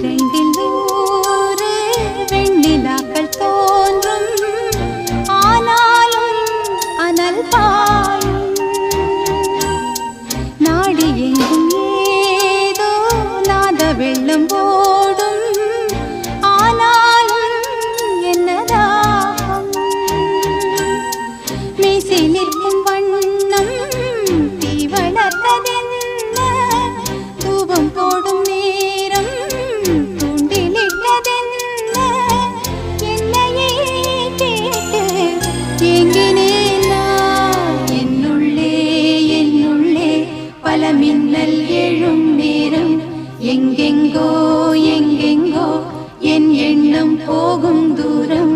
கண்ணிரண்டில் 100 வெண்ணிலாக்கள் தோன்றும், ஆனாலும் அனல் பாயும். நாடி எங்கும் ஏதோ நாத வெள்ளம் ஓடும், ஆனாலும் என்னதாகும். மீசை நிற்கும் வண்ணம் தீ வளர்த்ததென்ன, தூபம் போடும் நேரம் தூண்டிலிட்டதென்ன. என்னையே கேட்டு ஏங்கினேன் நான், என்னுள்ளே என்னுள்ளே பல மின்னல் எழும் நேரம். எங்கெங்கோ எங்கெங்கோ என் எண்ணம் போகும் தூரம்.